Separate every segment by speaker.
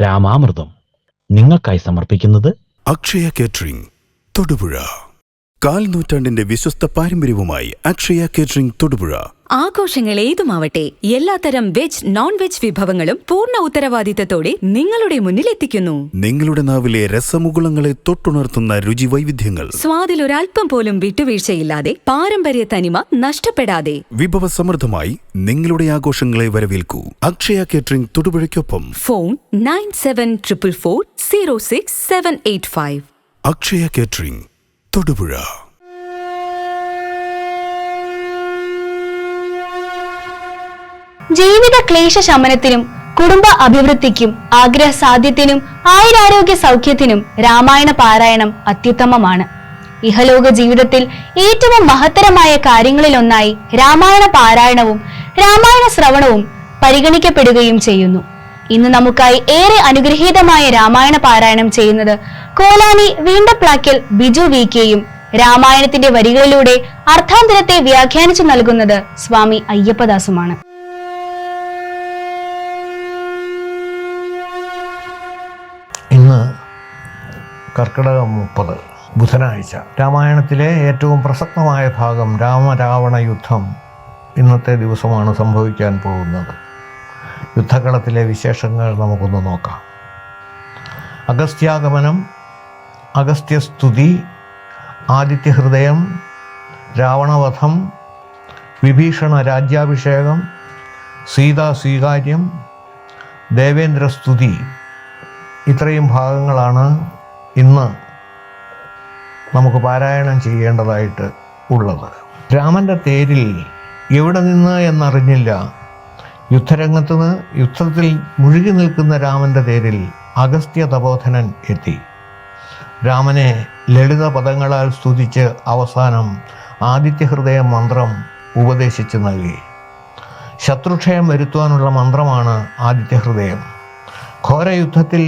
Speaker 1: രാമാമൃതം നിങ്ങൾക്കായി സമർപ്പിക്കുന്നത്
Speaker 2: അക്ഷയ കേറ്ററിംഗ് തൊടുപുഴ. 4 നൂറ്റാണ്ടിന്റെ വിശ്വസ്ത പാരമ്പര്യവുമായി അക്ഷയ കേറ്ററിംഗ് തൊടുപുഴ.
Speaker 3: ആഘോഷങ്ങൾ ഏതുമാവട്ടെ, എല്ലാത്തരം വെജ് നോൺ വെജ് വിഭവങ്ങളും പൂർണ്ണ ഉത്തരവാദിത്തത്തോടെ നിങ്ങളുടെ മുന്നിൽ എത്തിക്കുന്നു.
Speaker 2: നിങ്ങളുടെ നാവിലെ രസമുകുളങ്ങളെ തൊട്ടുണർത്തുന്ന രുചി വൈവിധ്യങ്ങൾ,
Speaker 3: സ്വാദിൽ ഒരൽപ്പം പോലും വിട്ടുവീഴ്ചയില്ലാതെ, പാരമ്പര്യ തനിമ നഷ്ടപ്പെടാതെ
Speaker 2: വിഭവസമൃദ്ധമായി നിങ്ങളുടെ ആഘോഷങ്ങളെ വരവേൽക്കൂ. അക്ഷയ കേറ്ററിംഗ് തൊടുപുഴയ്ക്കൊപ്പം
Speaker 3: ഫോൺ 9744406785.
Speaker 2: അക്ഷയ കേറ്ററിംഗ് തൊടുപുഴ.
Speaker 4: ജീവിത ക്ലേശ ശമനത്തിനും കുടുംബ അഭിവൃദ്ധിക്കും ആഗ്രഹ സാധ്യത്തിനും ആയുരാരോഗ്യ സൗഖ്യത്തിനും രാമായണ പാരായണം അത്യുത്തമമാണ്. ഇഹലോക ജീവിതത്തിൽ ഏറ്റവും മഹത്തരമായ കാര്യങ്ങളിലൊന്നായി രാമായണ പാരായണവും രാമായണ ശ്രവണവും പരിഗണിക്കപ്പെടുകയും ചെയ്യുന്നു. ഇന്ന് നമുക്കായി ഏറെ അനുഗ്രഹീതമായ രാമായണ പാരായണം ചെയ്യുന്നത് കോലാനി വീണ്ടപ്ലാക്കൽ ബിജു വി കെയും രാമായണത്തിന്റെ വരികളിലൂടെ അർത്ഥാന്തരത്തെ വ്യാഖ്യാനിച്ചു നൽകുന്നത് സ്വാമി അയ്യപ്പദാസുമാണ്.
Speaker 5: ഇന്ന് കർക്കിടകം 30 ബുധനാഴ്ച. രാമായണത്തിലെ ഏറ്റവും പ്രസക്തമായ ഭാഗം രാമരാവണ യുദ്ധം ഇന്നത്തെ ദിവസമാണ് സംഭവിക്കാൻ പോകുന്നത്. യുദ്ധകളത്തിലെ വിശേഷങ്ങൾ നമുക്കൊന്ന് നോക്കാം. അഗസ്ത്യാഗമനം, അഗസ്ത്യസ്തുതി, ആദിത്യഹൃദയം, രാവണവധം, വിഭീഷണ രാജ്യാഭിഷേകം, സീതാ സ്വീകാര്യം, ദേവേന്ദ്രസ്തുതി, ഇത്രയും ഭാഗങ്ങളാണ് ഇന്ന് നമുക്ക് പാരായണം ചെയ്യേണ്ടതായിട്ട് ഉള്ളത്. രാമൻ്റെ തേരിൽ എവിടെ നിന്ന് എന്നറിഞ്ഞില്ല. യുദ്ധത്തിൽ മുഴുകി നിൽക്കുന്ന രാമൻ്റെ തേരിൽ അഗസ്ത്യ തപോധനൻ എത്തി. രാമനെ ലളിത പദങ്ങളാൽ സ്തുതിച്ച് അവസാനം ആദിത്യഹൃദയ മന്ത്രം ഉപദേശിച്ച് നൽകി. ശത്രുക്ഷയം വരുത്തുവാനുള്ള മന്ത്രമാണ് ആദിത്യഹൃദയം. ഘോരയുദ്ധത്തിൽ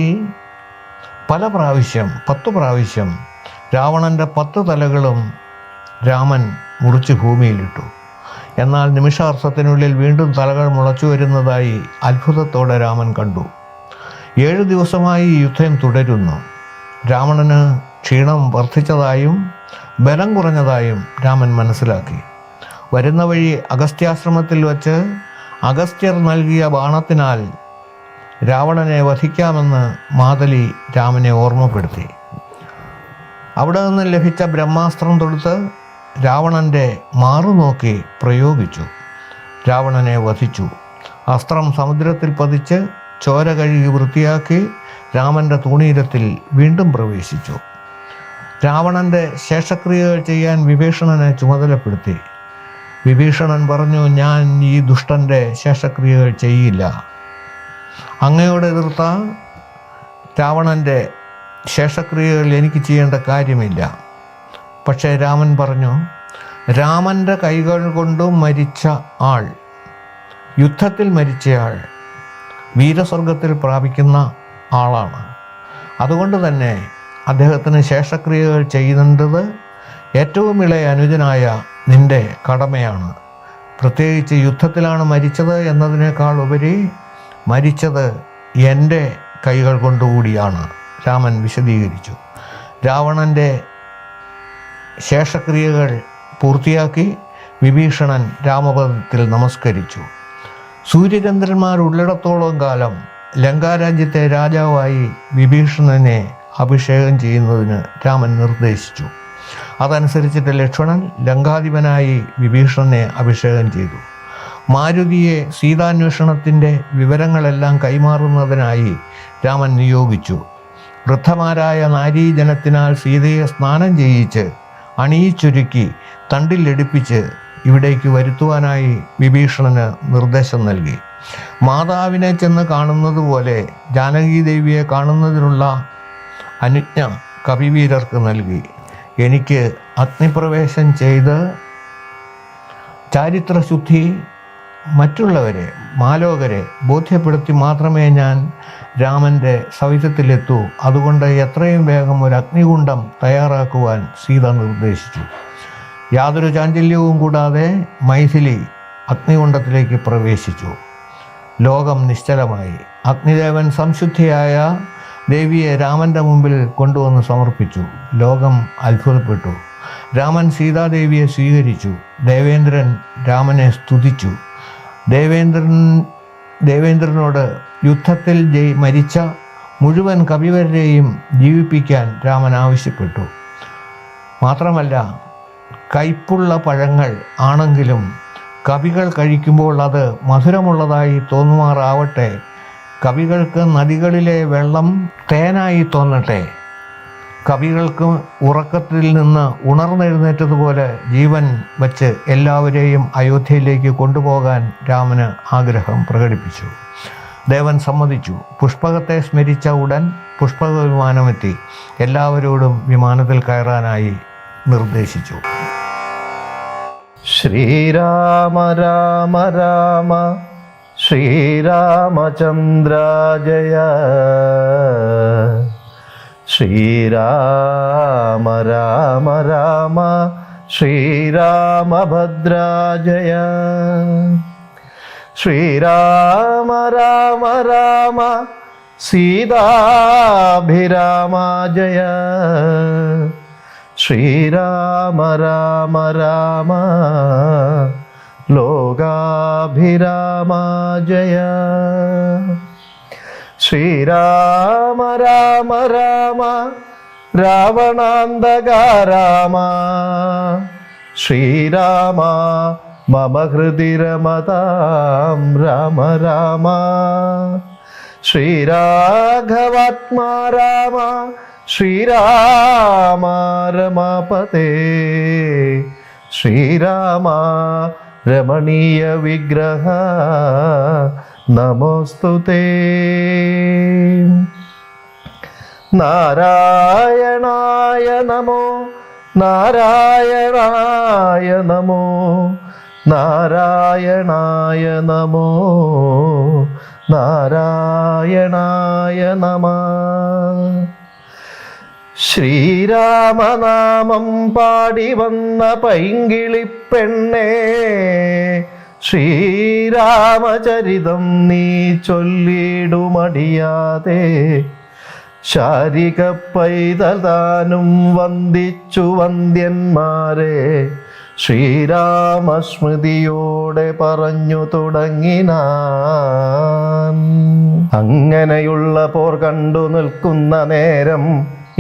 Speaker 5: 10 പ്രാവശ്യം രാവണൻ്റെ 10 തലകളും രാമൻ മുറിച്ച് ഭൂമിയിലിട്ടു. എന്നാൽ നിമിഷാർത്ഥത്തിനുള്ളിൽ വീണ്ടും തലകൾ മുളച്ചു വരുന്നതായി അത്ഭുതത്തോടെ രാമൻ കണ്ടു. 7 ദിവസമായി യുദ്ധം തുടരുന്നു. രാവണന് ക്ഷീണം വർദ്ധിച്ചതായും ബലം കുറഞ്ഞതായും രാമൻ മനസ്സിലാക്കി. വരുന്ന വഴി അഗസ്ത്യാശ്രമത്തിൽ വച്ച് അഗസ്ത്യർ നൽകിയ ബാണത്തിനാൽ രാവണനെ വധിക്കാമെന്ന് മാതലി രാമനെ ഓർമ്മപ്പെടുത്തി. അവിടെ നിന്ന് ലഭിച്ച ബ്രഹ്മാസ്ത്രം തൊടുത്ത് രാവണൻ്റെ മാറുനോക്കി പ്രയോഗിച്ചു. രാവണനെ വധിച്ചു. അസ്ത്രം സമുദ്രത്തിൽ പതിച്ച് ചോര കഴുകി വൃത്തിയാക്കി രാമൻ്റെ തൂണീരത്തിൽ വീണ്ടും പ്രവേശിച്ചു. രാവണൻ്റെ ശേഷക്രിയകൾ ചെയ്യാൻ വിഭീഷണനെ ചുമതലപ്പെടുത്തി. വിഭീഷണൻ പറഞ്ഞു, ഞാൻ ഈ ദുഷ്ടൻ്റെ ശേഷക്രിയകൾ ചെയ്യില്ല. അങ്ങയോട് എതിർത്ത രാവണൻ്റെ ശേഷക്രിയകൾ എനിക്ക് ചെയ്യേണ്ട കാര്യമില്ല. പക്ഷേ രാമൻ പറഞ്ഞു, രാമൻ്റെ കൈകൾ കൊണ്ട് മരിച്ച ആൾ, യുദ്ധത്തിൽ മരിച്ചയാൾ വീരസ്വർഗത്തിൽ പ്രാപിക്കുന്ന ആളാണ്. അതുകൊണ്ട് തന്നെ അദ്ദേഹത്തിന് ശേഷക്രിയകൾ ചെയ്യുന്നത് ഏറ്റവും ഇളയ അനുജനായ നിൻ്റെ കടമയാണ്. പ്രത്യേകിച്ച് യുദ്ധത്തിലാണ് മരിച്ചത് എന്നതിനേക്കാൾ ഉപരി മരിച്ചത് എൻ്റെ കൈകൾ കൊണ്ടുകൂടിയാണ്, രാമൻ വിശദീകരിച്ചു. രാവണൻ്റെ ശേഷക്രിയകൾ പൂർത്തിയാക്കി വിഭീഷണൻ രാമപദത്തിൽ നമസ്കരിച്ചു. സൂര്യചന്ദ്രന്മാർ ഉള്ളിടത്തോളം കാലം ലങ്കാരാജ്യത്തെ രാജാവായി വിഭീഷണനെ അഭിഷേകം ചെയ്യുന്നതിന് രാമൻ നിർദ്ദേശിച്ചു. അതനുസരിച്ചിട്ട് ലക്ഷ്മണൻ ലങ്കാധിപനായി വിഭീഷണനെ അഭിഷേകം ചെയ്തു. മാരുതിയെ സീതാന്വേഷണത്തിൻ്റെ വിവരങ്ങളെല്ലാം കൈമാറുന്നതിനായി രാമൻ നിയോഗിച്ചു. വൃദ്ധമാരായ നാരീജനത്തിനാൽ സീതയെ സ്നാനം ചെയ്യിച്ച് അണിയിച്ചൊരുക്കി തണ്ടിലെടുപ്പിച്ച് ഇവിടേക്ക് വരുത്തുവാനായി വിഭീഷണന് നിർദ്ദേശം നൽകി. മാതാവിനെ ചെന്ന് കാണുന്നത് പോലെ ജാനകീദേവിയെ കാണുന്നതിനുള്ള അനുജ്ഞ കവിവീരർക്ക് നൽകി. എനിക്ക് അഗ്നിപ്രവേശം ചെയ്ത് ചാരിത്രശുദ്ധി മറ്റുള്ളവരെ മാലോകരെ ബോധ്യപ്പെടുത്തി മാത്രമേ ഞാൻ രാമൻ്റെ സവിധത്തിലെത്തൂ. അതുകൊണ്ട് എത്രയും വേഗം ഒരു അഗ്നികുണ്ഡം തയ്യാറാക്കുവാൻ സീത നിർദ്ദേശിച്ചു. യാതൊരു ചാഞ്ചല്യവും കൂടാതെ മൈഥിലി അഗ്നികുണ്ഡത്തിലേക്ക് പ്രവേശിച്ചു. ലോകം നിശ്ചലമായി. അഗ്നിദേവൻ സംശുദ്ധിയായ ദേവിയെ രാമൻ്റെ മുമ്പിൽ കൊണ്ടുവന്ന് സമർപ്പിച്ചു. ലോകം അത്ഭുതപ്പെട്ടു. രാമൻ സീതാദേവിയെ സ്വീകരിച്ചു. ദേവേന്ദ്രൻ രാമനെ സ്തുതിച്ചു. ദേവേന്ദ്രനോട് യുദ്ധത്തിൽ മരിച്ച മുഴുവൻ കവിവരെയും ജീവിപ്പിക്കാൻ രാമൻ ആവശ്യപ്പെട്ടു. മാത്രമല്ല, കയ്പുള്ള പഴങ്ങൾ ആണെങ്കിലും കവികൾ കഴിക്കുമ്പോൾ അത് മധുരമുള്ളതായി തോന്നുമാറാവട്ടെ. കവികൾക്ക് നദികളിലെ വെള്ളം തേനായി തോന്നട്ടെ. കവികൾക്ക് ഉറക്കത്തിൽ നിന്ന് ഉണർന്നെഴുന്നേറ്റതുപോലെ ജീവൻ വച്ച് എല്ലാവരെയും അയോധ്യയിലേക്ക് കൊണ്ടുപോകാൻ രാമന് ആഗ്രഹം പ്രകടിപ്പിച്ചു. ദേവൻ സമ്മതിച്ചു. പുഷ്പകത്തെ സ്മരിച്ച ഉടൻ പുഷ്പക വിമാനമെത്തി എല്ലാവരോടും വിമാനത്തിൽ കയറാനായി നിർദ്ദേശിച്ചു.
Speaker 6: ശ്രീരാമ രാമ രാമ ശ്രീരാമചന്ദ്ര ജയ. ശ്രീരാമ രാമ രാമ ശ്രീരാമഭദ്ര ജയ. ശ്രീരാമ രാമ രാമ സീതാഭിരാമ ജയ. ശ്രീരാമ രാമ രാമ ലോകാഭിരാമ ജയ. ശ്രീരാമ രാമ രാമ രാവണാന്തക രാമ. ശ്രീരാമ മമ ഹൃദി രമതാം രാമ രാമ. ശ്രീരാഘവാത്മാ രാമ ശ്രീരാമ രമാപതേ. ശ്രീരാമ രമണീയ വിഗ്രഹ നമോസ്തുതേ. നാരായണായ നമോ നാരായണായ നമോ നാരായണായ നമോ നാരായണായ നമഃ. ശ്രീരാമനാമം പാടി വന്ന പൈങ്കിളിപ്പെണ്ണേ, ശ്രീരാമചരിതം നീ ചൊല്ലിടുമടിയാതെ. ശാരിക പൈതൽ താനും വന്ദിച്ചു വന്ദ്യന്മാരെ, ശ്രീരാമസ്മൃതിയോടെ പറഞ്ഞു തുടങ്ങിനാൻ. അങ്ങനെയുള്ള പോർ കണ്ടു നിൽക്കുന്ന നേരം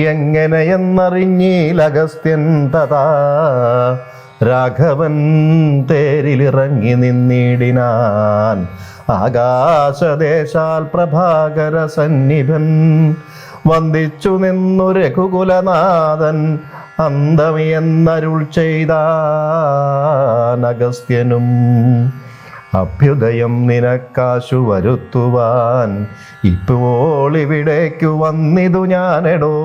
Speaker 6: എങ്ങനെയെന്നറിഞ്ഞീലഗസ്ത്യൻ തഥാ രാഘവൻ തേരിലിറങ്ങി നിന്നിടിനാൻ. ആകാശദേശാൽ പ്രഭാകര സന്നിഭൻ വന്ദിച്ചു നിന്നു രഘുകുലനാഥൻ. അന്തമിയെന്നരുൾ ചെയ്താൻ അഗസ്ത്യനും. അഭ്യുദയം നിനക്കാശു വരുത്തുവാൻ ഇപ്പോൾ ഇവിടേക്കു വന്നിതു ഞാനെടോ.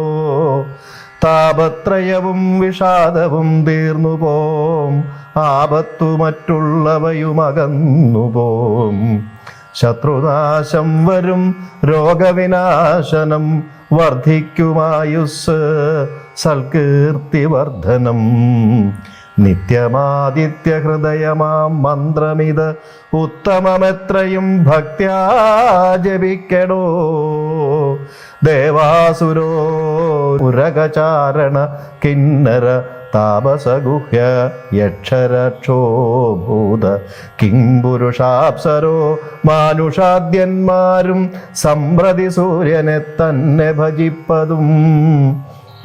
Speaker 6: താപത്രയവും വിഷാദവും തീർന്നു പോം, ആപത്തു മറ്റുള്ളവയും അകന്നു പോം. ശത്രുനാശം വരും, രോഗവിനാശനം വർദ്ധിക്കുമായുസ്, സൽകീർത്തിവർദ്ധനം. നിത്യമാദിത്യഹൃദയമാം മന്ത്രമിത് ഉത്തമമെത്രയും ഭക്ത്യാ ജപിക്കടോ. ദേവാസുരോ ഉരകചാരണ കിന്നര താപസഗുഹ്യ യക്ഷരക്ഷോഭൂത കിംപുരുഷാപ്സരോ മാനുഷാദ്യന്മാരും സമ്പ്രതി സൂര്യനെ തന്നെ ഭജിപ്പതും.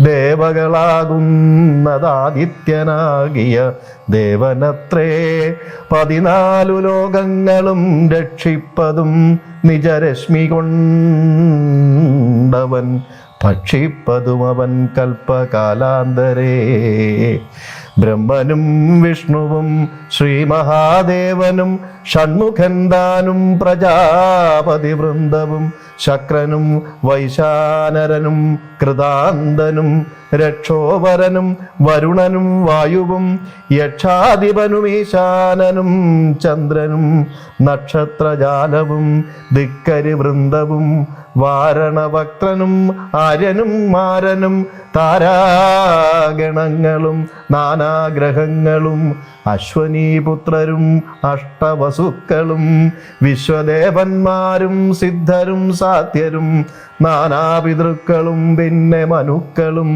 Speaker 6: ദേവകളാകുന്നതാദിത്യനാകിയ ദേവനത്രേ 14 ലോകങ്ങളും രക്ഷിപ്പതും. നിജരശ്മി കൊണ്ടവൻ ഭക്ഷിപ്പതും അവൻ കൽപ്പകാലാന്തരേ. ബ്രഹ്മനും വിഷ്ണുവും ശ്രീമഹാദേവനും ഷൺമുഖൻ താനും പ്രജാപതി വൃന്ദവും ശക്രനും വൈശാനരനും കൃതാന്തനും രക്ഷോവരനും വരുണനും വായുവും യക്ഷാധിപനും ഈശാനനും ചന്ദ്രനും നക്ഷത്രജാലവും ദിക്കരി വൃന്ദവും വാരണവക്ത്രനും ആര്യനും മാരനും താരാഗണങ്ങളും നാനാഗ്രഹങ്ങളും അശ്വനീപുത്രരും അഷ്ടവസു വസുക്കളും വിശ്വദേവന്മാരും സിദ്ധരും സാത്യരും നാനാപിതൃക്കളും പിന്നെ മനുക്കളും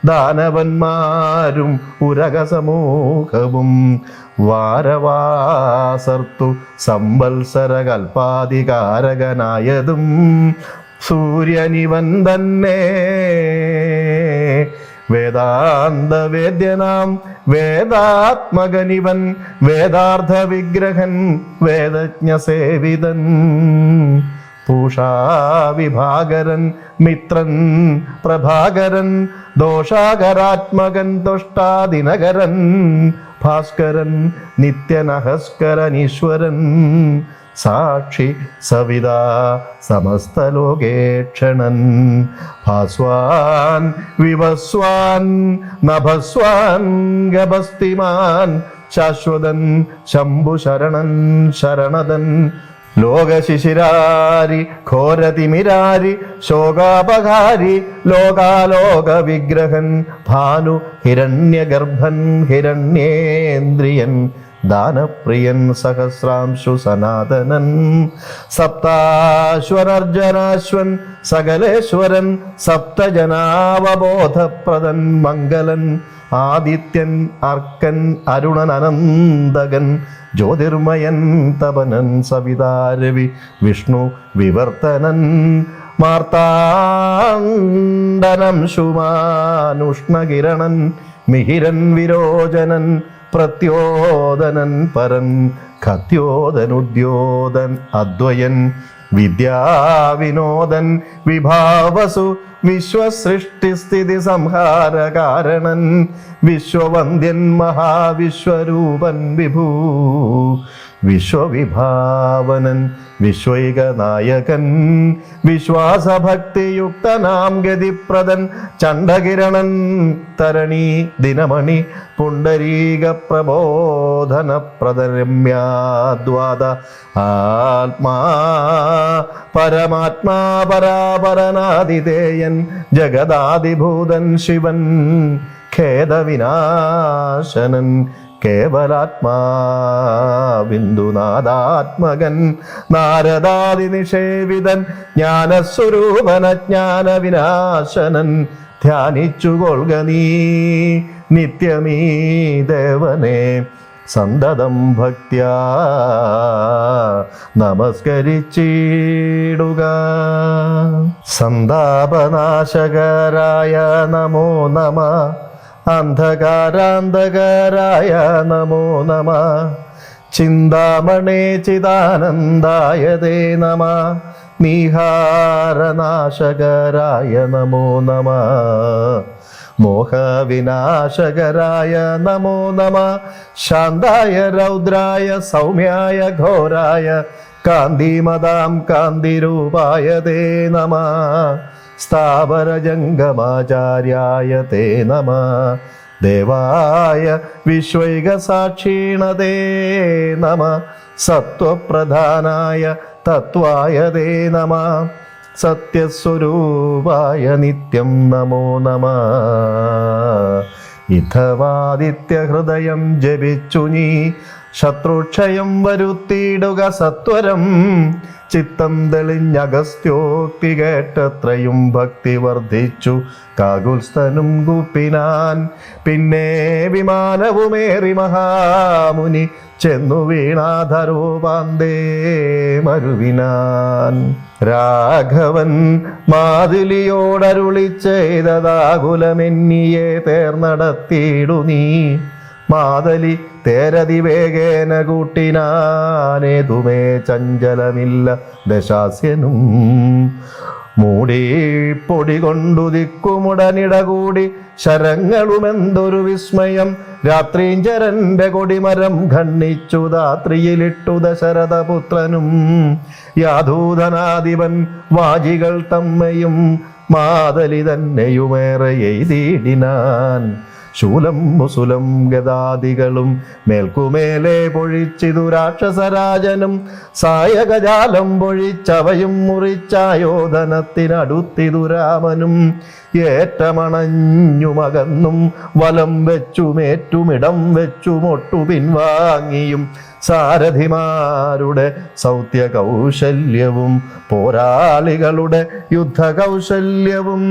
Speaker 6: ദാനവന്മാരും ഉരകസമൂഹവും വാരവാസർത്തു സംവത്സര കൽപ്പാധികാരകനായതും സൂര്യനിവൻ തന്നെ വേദാന്ത വേദ്യനാം വേദാത്മകനിവൻ വേദാർത്ഥ വിഗ്രഹൻ വേദജ്ഞ സേവിതൻ പൂഷാ വിഭാകരൻ മിത്രൻ പ്രഭാകരൻ ദോഷാകരാത്മകൻ ദുഷ്ടാദിനകരൻ ഭാസ്കരൻ നിത്യനഹസ്കരൻ ഈശ്വരൻ സാക്ഷി സവിതാ സമസ്തലോകേക്ഷണൻ ഭാസ്വാൻ വിവസ്വാൻ നഭസ്വാൻ ഗഭസ്തിമാൻ ശാശ്വതൻ ശംഭുശരണൻ ശരണദൻ ലോകശിശിരാരി ഘോരതിമിരാരി ശോകാപകാരി ലോകാലോക വിഗ്രഹൻ ഭാനു ഹിരണ്യഗർഭൻ ഹിരണ്യേന്ദ്രിയൻ ദാനപ്രിയൻ സഹസ്രാംശു സനാതനൻ സപ്താശ്വരർജനാശ്വൻ സകലേശ്വരൻ സപ്തജനാവബോധപ്രദൻ മംഗലൻ ആദിത്യൻ അർക്കൻ അരുണൻ അനന്തകൻ ജ്യോതിർമയൻ തപനൻ സവിതാരവി വിഷ്ണു വിവർത്തനൻ മാർത്താണ്ഡനം ശുമാനുഷ്ണകിരണൻ മിഹിരൻ വിരോചനൻ പ്രത്യോദനൻ പരൻ ഖത്യോദനുദ്യോദൻ അദ്വയൻ വിദ്യാവിനോദൻ വിഭാവസു വിശ്വസൃഷ്ടിസ്ഥിതി സംഹാര കാരണൻ വിശ്വവന്ദ്യൻ മഹാവിശ്വരൂപൻ വിഭൂ വിശ്വവിഭാവനൻ വിശ്വൈകനായകൻ വിശ്വാസഭക്തിയുക്തനാം ഗതിപ്രദൻ ചണ്ഡകിരണൻ തരണി ദിനമണി പുണ്ടരീക പ്രബോധനപ്രദരമ്യാദ്വാദ ആത്മാ പരമാത്മാ പരാപരനാദിതേയൻ ജഗദാദിഭൂതൻ ശിവൻ ഖേദവിനാശനൻ കേവലാത്മാ ബിന്ദുനാഥാത്മകൻ നാരദാദി നിഷേവിതൻ ജ്ഞാനസ്വരൂപന ജ്ഞാന വിനാശനൻ ധ്യാനിച്ചുകൊള്ളുക നീ നിത്യമീ ദേവനെ സന്തതം ഭക്ത്യാ നമസ്കരിച്ചിടുക സന്താപനാശകരായ നമോ നമഃ അന്ധകാരാന്തകാരായ നമോ നമഃ ചിന്താമണേ ചിദാനന്ദായ തേ നമഃ നീഹാരനാശകരായ നമോ നമഃ മോഹവിനാശകരായ നമോ നമഃ ശാന്തായ രൗദ്രായ സൗമ്യായ ഘോരായ കാന്തിമതാം കാന്തിരൂപായ തേ നമഃ സ്ഥാവരജംഗമാചാര്യായ തേ നമഃ ദേവായ വിശ്വൈകസാക്ഷീണ തേ നമഃ സത്വപ്രധാനായ തത്വായ തേ നമഃ സത്യസ്വരൂപായ നിത്യം നമോ നമഃ ഇഥവാദിത്യഹൃദയം ജപിച്ചു നീ ശത്രുക്ഷയം വരുത്തിയിടുക സത്വരം ചിത്തം തെളിഞ്ഞഗസ്ത്യോക്തി കേട്ടത്രയും ഭക്തി വർദ്ധിച്ചു കാകുൽസ്ഥനും കൂപ്പിനാൻ പിന്നെ വിമാനവുമേറി മഹാമുനി ചെന്നു വീണാധരോപാന്തേ മരുവിനാൻ രാഘവൻ മാതുലിയോടരുളി ചെയ്തതാകുലമെന്നിയെ തേർന്നടത്തിയിടു നീ മാതലി തേരതിവേഗേന കൂട്ടിനാനേതുമേ ചഞ്ചലമില്ല ദശാസ്യനും മൂടി പൊടി കൊണ്ടു ദിക്കുമുടനിട കൂടി ശരങ്ങളുമെന്തൊരു വിസ്മയം രാത്രീഞ്ചരന്റെ കൊടിമരം ഖണ്ഡിച്ചു ധാത്രിയിലിട്ടു ദശരഥപുത്രനും യാധൂധനാധിപൻ വാജികൾ തമ്മയും മാതലി തന്നെയുമേറെ എയ്തിടിനാൻ ശൂലം മുസുലം ഗദാദികളും മേൽക്കുമേലെ പൊഴിച്ചിതു രാക്ഷസരാജനും സായകജാലം പൊഴിച്ചവയും മുറിച്ചായോധനത്തിനടുത്തിതു രാമനും ഏറ്റമണഞ്ഞുമകന്നും വലം വെച്ചുമേറ്റുമിടം വെച്ചുമൊട്ടു പിൻവാങ്ങിയും സാരഥിമാരുടെ സൗത്യ കൗശല്യവും പോരാളികളുടെ യുദ്ധ കൗശല്യവും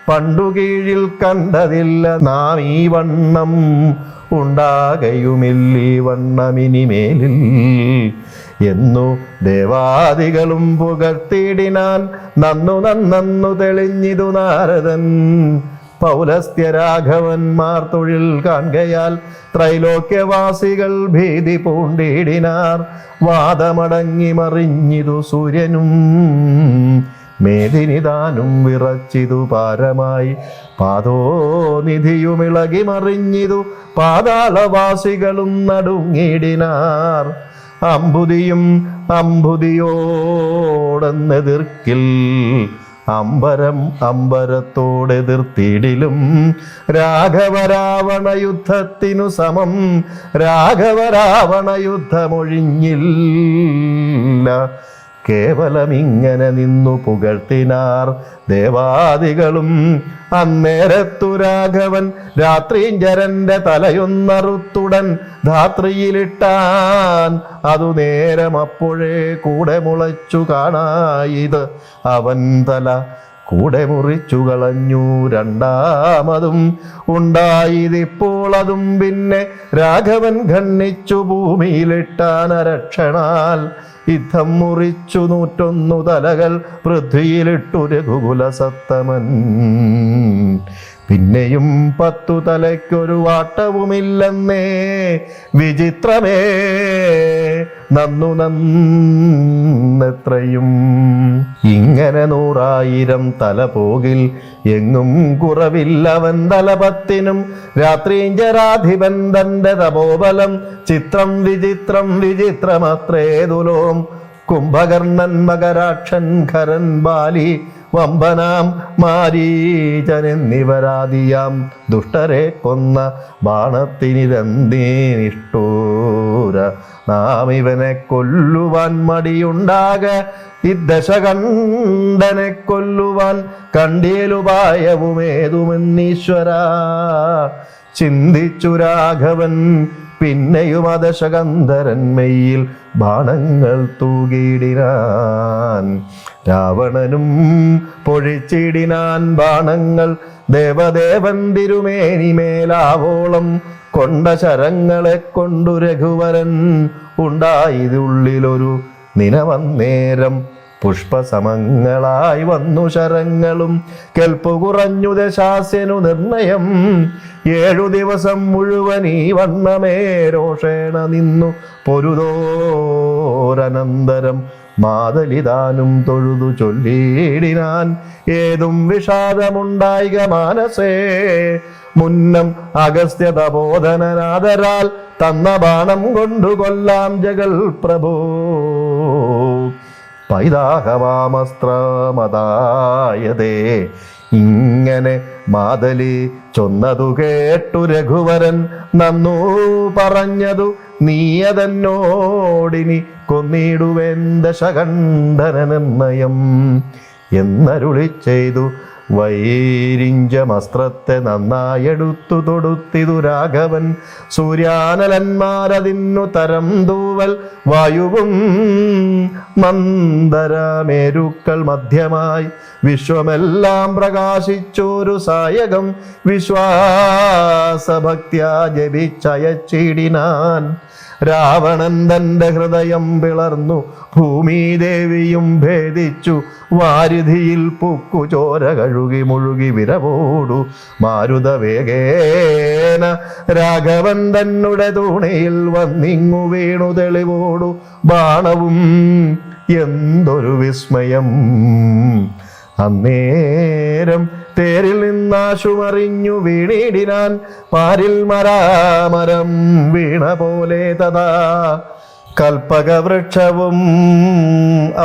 Speaker 6: പണ്ടു കീഴിൽ കണ്ടതില്ല നാം ഈ വണ്ണം ഉണ്ടാകയുമില്ലീ വണ്ണമിനിമേലിൽ എന്നു ദേവാദികളും പുകഴ്ത്തിയിടിനാൻ. നന്നു തെളിഞ്ഞിതു നാരദൻ പൗലസ്ത്യരാഘവന്മാർ തൊഴിൽ കാണുകയാൽ ത്രൈലോക്യവാസികൾ ഭീതി പൂണ്ടിടിനാർ. വാദമടങ്ങി മറിഞ്ഞിതു സൂര്യനും മേദിനിതാനും വിറച്ചിതു പാരമായി. പാദോനിധിയുമിളകി മറിഞ്ഞിതു പാതാളവാസികളും നടുങ്ങിടിനാർ. അമ്പുതിയും അമ്പുതിയോടെന്നെതിർക്കിൽ അമ്പരം അമ്പരത്തോടെതിർത്തിടിലും രാഘവരാവണ യുദ്ധത്തിനു സമം രാഘവരാവണ യുദ്ധമൊഴിഞ്ഞില്ല. കേവലമിങ്ങനെ നിന്നു പുകഴ്ത്തിനാർ ദേവാദികളും. അന്നേരത്തു രാഘവൻ രാത്രീഞ്ചരന്റെ തലയൊന്നറുത്തുടൻ ധാത്രിയിലിട്ടാൻ. അതു നേരം അപ്പോഴേ കൂടെ മുളച്ചു കാണായത് അവൻ തല കൂടെ മുറിച്ചു കളഞ്ഞു. രണ്ടാമതും ഉണ്ടായതിപ്പോൾ അതും പിന്നെ രാഘവൻ ഖണ്ഡിച്ചു ഭൂമിയിലിട്ടാൻ അരക്ഷണാൽ. യുദ്ധം മുറിച്ചു 101 തലകൾ പൃഥ്വിയിലിട്ടു രഘുകുല സത്തമൻ. പിന്നെയും 10 തലയ്ക്കൊരു വാട്ടവുമില്ലെന്നേ വിചിത്രമേ നന്നെത്രയും. ഇങ്ങനെ 100,000 തല പോകിൽ എങ്ങും കുറവില്ലവൻ തലപത്തിനും. രാത്രീഞ്ചരാധിപൻ തന്റെ തപോബലം ചിത്രം വിചിത്രം വിചിത്രമത്രേതുലോം. കുംഭകർണൻ മകരാക്ഷൻ ഖരൻ ബാലി വമ്പനാം മാരീചൻ എന്നിവരാദിയാം ദുഷ്ടരെ കൊന്ന ബാണത്തിനിരന്തീനിഷ്ടൂര. നാം ഇവനെ കൊല്ലുവാൻ മടിയുണ്ടാക ഇദ്ദശകണ്ഠനെ കൊല്ലുവാൻ കണ്ടേലുപായവുമേതുമെന്നീശ്വര. ചിന്തിച്ചു രാഘവൻ പിന്നെയും ദശകന്ധരന്മയിൽ ബാണങ്ങൾ തൂകിയിടിനാൻ. രാവണനും പൊഴിച്ചിടിനാൻ ബാണങ്ങൾ. ദേവദേവൻ തിരുമേനിമേലാവോളം കൊണ്ട ശരങ്ങളെ കൊണ്ടു രഘുവരൻ ഉണ്ടായതുള്ളിലൊരു നിനവന്നേരം. പുഷ്പസമങ്ങളായി വന്നു ശരങ്ങളും കെൽപ്പു കുറഞ്ഞു ദശാസ്യനു നിർണയം. 7 ദിവസം മുഴുവൻ ഈ വണ്ണമേ രോഷേണ നിന്നു പൊരുതോരനന്തരം മാതലിതാനും തൊഴുതു ചൊല്ലിയിടിനാൻ. ഏതും വിഷാദമുണ്ടായിക മാനസേ മുന്നം അഗസ്ത്യ തപോധനനാദരാൽ തന്ന ബാണം കൊണ്ടു കൊല്ലാം ജഗൽ പ്രഭോ. പൈതാഹവാമസ്ത്രമതായതേ ഇങ്ങനെ മാതലി ചൊന്നതു കേട്ടു രഘുവരൻ. നന്നു പറഞ്ഞതു നീയതന്നോടിനി കൊന്നിടുവേൻ ദശകണ്ഠന നിർണയം എന്നരുളി ചെയ്തു. വൈരിഞ്ചമസ്ത്രത്തെ നന്നായെടുത്തു തൊടുത്തിതു രാഘവൻ. സൂര്യാനലന്മാരതിന്നു തരം തൂവൽ വായുവും മന്ദരമേരുക്കൾ മധ്യമായി. വിശ്വമെല്ലാം പ്രകാശിച്ചോരു സായകം വിശ്വാസഭക്ത്യാ ജപിച്ചയച്ചിടിനാൻ. രാവണൻ തന്റെ ഹൃദയം പിളർന്നു ഭൂമിദേവിയും ഭേദിച്ചു. വാരിധിയിൽ പുക്കു ചോര കഴുകി മുഴുകി വിരവോടു മാരുതവേഗേന രാഘവൻ തന്നെ തൂണിയിൽ വന്നിങ്ങു വീണു തെളിവോടു ബാണവും. എന്തൊരു വിസ്മയം! അന്നേരം തേരിൽ നിന്നാശുമറിഞ്ഞു വീണിടിനാൻ. പാരിൽ മരാമരം വീണ പോലെ തഥാ കൽപ്പകവൃക്ഷവും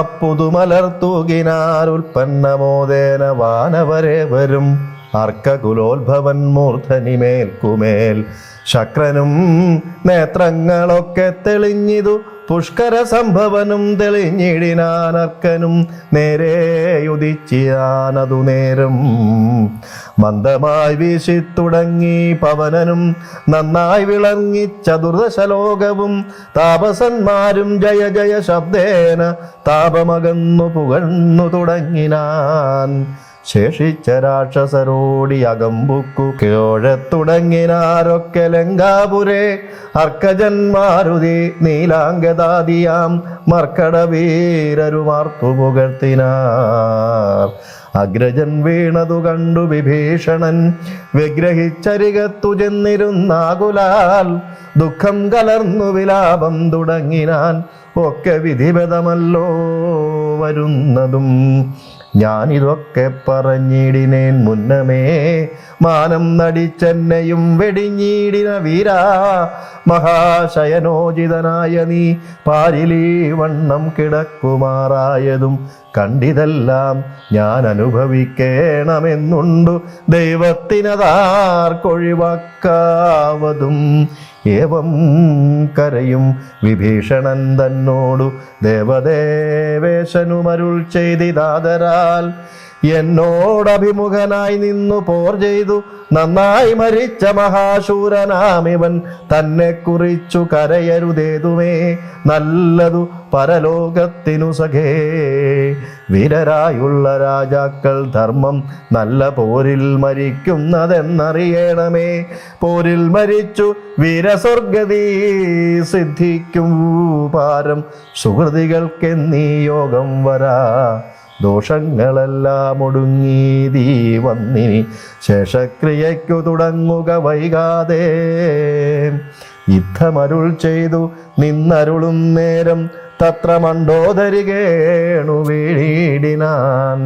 Speaker 6: അപ്പുതുമലർത്തൂകിനാർ. ഉൽപ്പന്നമോദേന വാനവരെ വരും അർക്കകുലോത്ഭവൻ മൂർധനിമേൽക്കുമേൽ. ശക്രനും നേത്രങ്ങളൊക്കെ തെളിഞ്ഞിതു പുഷ്കര സംഭവനും തെളിഞ്ഞിടിനാനർക്കനും നേരെയുദിച്ചാനതു നേരം. മന്ദമായി വീശിത്തുടങ്ങി പവനനും നന്നായി വിളങ്ങി ചതുർദശലോകവും. താപസന്മാരും ജയ ജയ ശബ്ദേന താപമകന്നു പുകഴ്ന്നു തുടങ്ങിനാൻ. ശേഷിച്ച രാക്ഷസരോടി അകമ്പുക്കു കേഴത്തുടങ്ങിനാരൊക്കെ ലങ്കാപുരേ. അർക്കജന്മാരുതി നീലാംഗദാദിയാം മർക്കടവീരരുമാർത്തു പുകഴ്ത്തിനാർ. അഗ്രജൻ വീണതു കണ്ടു വിഭീഷണൻ വിഗ്രഹിച്ചരികത്തു ചെന്നിരുന്നാകുലാൽ. ദുഃഖം കലർന്നു വിലാപം തുടങ്ങിനാൻ. ഒക്കെ വിധിഭേദമല്ലോ വരുന്നതും. ഞാനിതൊക്കെ പറഞ്ഞിടിനേൻ മുന്നമേ. മാനം നടിച്ചെന്നെയും വെടിഞ്ഞിടിന വീരാ. മഹാശയനോചിതനായ നീ പാരിലീ വണ്ണം കിടക്കുമാറായതും കണ്ടിതെല്ലാം ഞാൻ അനുഭവിക്കേണമെന്നുണ്ടു. ദൈവത്തിനതാർക്കൊഴിവാക്കാവതും. ഏവം കരയും വിഭീഷണൻ തന്നോടു ദേവദേവേശനുമരുൾ ചെയ്തിതാദരാൽ. എന്നോടഭിമുഖനായി നിന്നു പോർ ചെയ്തു നന്നായി മരിച്ച മഹാശൂരനാമിവൻ തന്നെ കുറിച്ചു കരയരുതേതുമേ. നല്ലതു പരലോകത്തിനു സഖേ. വീരരായുള്ള രാജാക്കൾ ധർമ്മം നല്ല പോരിൽ മരിക്കുന്നതെന്നറിയണമേ. പോരിൽ മരിച്ചു വീരസ്വർഗതി സിദ്ധിക്കും പാരം. സുഹൃതികൾക്കെന്നീ യോഗം വരാ. ദോഷങ്ങളെല്ലാം ഒടുങ്ങീതീ വന്നിനി ശേഷക്രിയയ്ക്കു തുടങ്ങുക വൈകാതെ. യുദ്ധമരുൾ ചെയ്തു നിന്നരുളും നേരം തത്ര മണ്ഡോദരികേണു വീഴിടിനാൻ.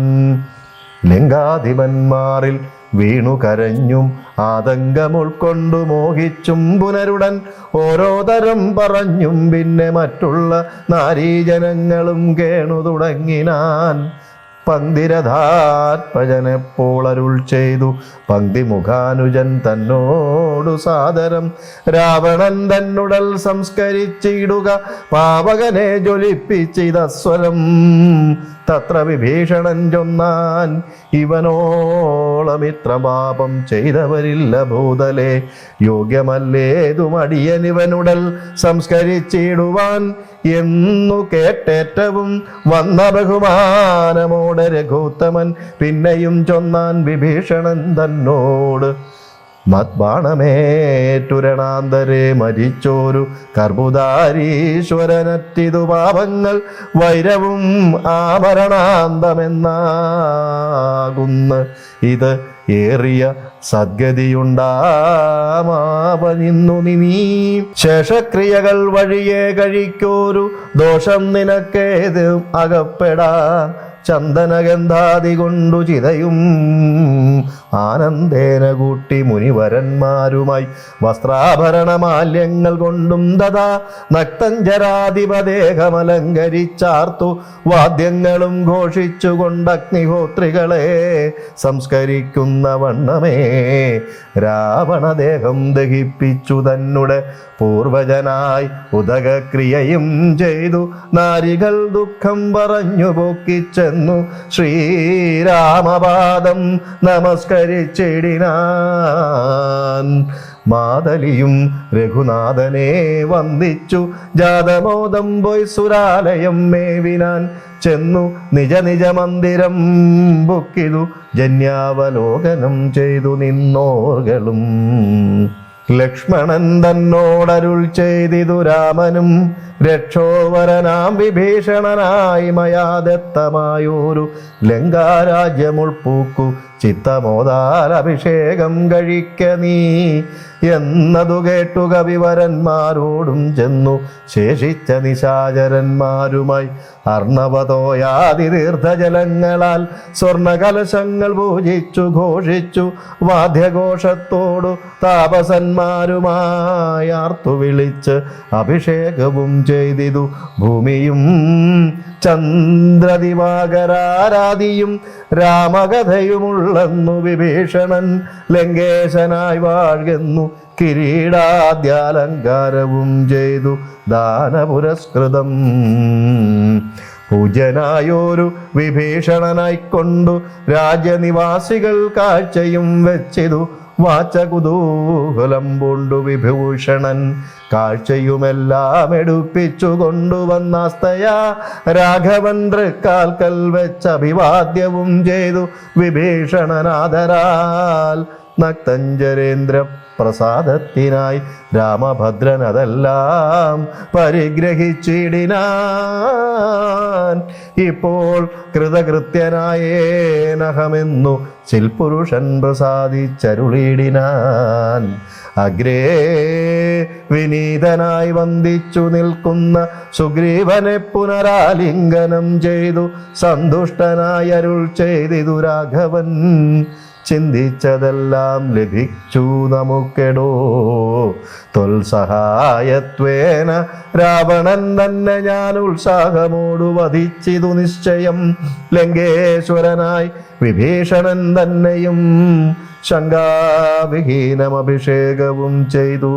Speaker 6: ലിംഗാധിപന്മാരിൽ വീണു കരഞ്ഞും ആതങ്കമുൾക്കൊണ്ടു മോഹിച്ചും പുനരുടൻ ഓരോ തരം പറഞ്ഞും പിന്നെ മറ്റുള്ള നാരീജനങ്ങളും കേണു തുടങ്ങിനാൻ. പങ്ക്തിരഥാത്മജനെപ്പോൾ അരുൾ ചെയ്തു പങ്ക്തിമുഖാനുജൻ തന്നോടു സാദരം. രാവണൻ തന്നുടൽ സംസ്കരിച്ചിടുക പാവകനെ ജ്വലിപ്പിച്ചിതസ്വരം. തത്ര വിഭീഷണൻ ചൊന്നാൻ ഇവനോളമിത്ര പാപം ചെയ്തവരില്ല ഭൂതലേ. യോഗ്യമല്ലേതുമടിയനിവനുടൽ സംസ്കരിച്ചിടുവാൻ എന്നു കേട്ടേറ്റവും വന്ന ബഹുമാനമോടെ രഘുത്തമൻ പിന്നെയും ചൊന്നാൻ വിഭീഷണൻ തന്നോട്. മത്ബാണമേറ്റുരണാന്തരെ മരിച്ചോരു കർബുദാരീശ്വരനറ്റിതു പാപങ്ങൾ വൈരവും ആഭരണാന്തമെന്നാകുന്ന ഇത് ഏറിയ സദ്ഗതിയുണ്ടാമാവനിന്നു നീ. ശേഷക്രിയകൾ വഴിയെ കഴിക്കോരു ദോഷം നിനക്കേത് അകപ്പെടാ. ചന്ദനഗന്ധാദി കൊണ്ടു ചിതയും ആനന്ദേന കൂട്ടി മുനിവരന്മാരുമായി വസ്ത്രാഭരണമാല്യങ്ങൾ കൊണ്ടും ദദാ. നക്തഞ്ചരാധിപദേഹമലങ്കരിച്ചാർത്തു വാദ്യങ്ങളും ഘോഷിച്ചുകൊണ്ട് അഗ്നിഹോത്രികളെ സംസ്കരിക്കുന്ന വണ്ണമേ രാവണദേഹം ദഹിപ്പിച്ചു തന്നുടെ പൂർവജനായി ഉദകക്രിയയും ചെയ്തു. നാരികൾ ദുഃഖം പറഞ്ഞു പോക്കിച്ചെന്നു ശ്രീരാമപാദം നമസ്കരിച്ചിടിനാൻ. മാതലിയും രഘുനാഥനെ വന്ദിച്ചു ജാതമോദം പോയി സുരാലയം മേവിനാൻ. ചെന്നു നിജ നിജ മന്ദിരം ബുക്കിതു ജന്യാവലോകനം ചെയ്തു നിന്നോർകളും. ലക്ഷ്മണൻ തന്നോടരുൾ ചെയ്തിതു രാമനും രക്ഷോവരനാം വിഭീഷണനായി മയാദത്തമായൊരു ലങ്കാരാജ്യമുൾപ്പൂക്കു ചിത്തമോദാൽ അഭിഷേകം കഴിക്ക നീ എന്നതു കേട്ടു കവിവരന്മാരോടും ചെന്നു ശേഷിച്ച നിശാചരന്മാരുമായി അർണവതോയാതി തീർത്ഥജലങ്ങളാൽ സ്വർണകലശങ്ങൾ പൂജിച്ചു ഘോഷിച്ചു വാദ്യഘോഷത്തോടു താപസന്മാരുമായി ആർത്തു വിളിച്ച് അഭിഷേകവും ചെയ്തിതു ഭൂമിയും ചന്ദ്രദിവാകരാരാദിയും രാമകഥയുമുള്ളെന്നു വിഭീഷണൻ ലങ്കേശനായി വാഴുന്നു കിരീടാദ്യാലങ്കാരവും ചെയ്തു ദാനപുരസ്കൃതം. പൂജ്യനായോരു വിഭീഷണനായിക്കൊണ്ടു രാജ്യനിവാസികൾ കാഴ്ചയും വെച്ചിതു വാചകുതൂഹലം പൂണ്ടു വിഭൂഷണൻ. കാഴ്ചയുമെല്ലാം എടുപ്പിച്ചു കൊണ്ടുവന്നാസ്തയാ രാഘവൻ തൃക്കാൽക്കൽ വെച്ച് അഭിവാദ്യവും ചെയ്തു വിഭീഷണനാദരാൽ. നക്തഞ്ചരേന്ദ്ര പ്രസാദത്തിനായി രാമഭദ്രൻ അതെല്ലാം പരിഗ്രഹിച്ചിടിനാൻ. ഇപ്പോൾ കൃതകൃത്യനായേനഹമെന്നു ചിൽപുരുഷൻ പ്രസാദിച്ചരുളിടിനാൻ. അഗ്രേ വിനീതനായി വന്ദിച്ചു നിൽക്കുന്ന സുഗ്രീവനെ പുനരാലിംഗനം ചെയ്തു സന്തുഷ്ടനായി അരുൾ ചെയ്തിതു രാഘവൻ. ചിന്തിച്ചതെല്ലാം ലഭിച്ചു നമുക്കെടോ തൊൽസഹായത്വേന രാവണൻ തന്നെ ഞാൻ ഉത്സാഹമോടു വധിച്ചിതു നിശ്ചയം. ലങ്കേശ്വരനായി വിഭീഷണൻ തന്നെയും ശങ്കാവിഹീനം അഭിഷേകവും ചെയ്തു.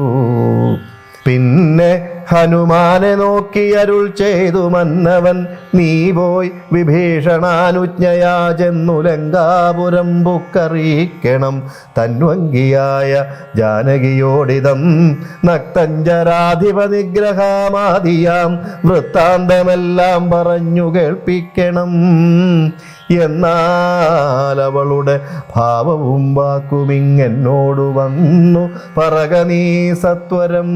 Speaker 6: പിന്നെ ഹനുമാനെ നോക്കി അരുൾ ചെയ്തു മന്നവൻ, നീ പോയി വിഭീഷണാനുജ്ഞയാ ചെന്നു ലങ്കാപുരം ബുക്കറിയിക്കണം തന്വങ്കിയായ ജാനകിയോടിതം. നക്തഞ്ചരാധിപ നിഗ്രഹമാദിയാം വൃത്താന്തമെല്ലാം പറഞ്ഞു കേൾപ്പിക്കണം. എന്നാൽ അവളുടെ ഭാവവും വാക്കുമിങ്ങെന്നോടു വന്നു പറക നീ സത്വരം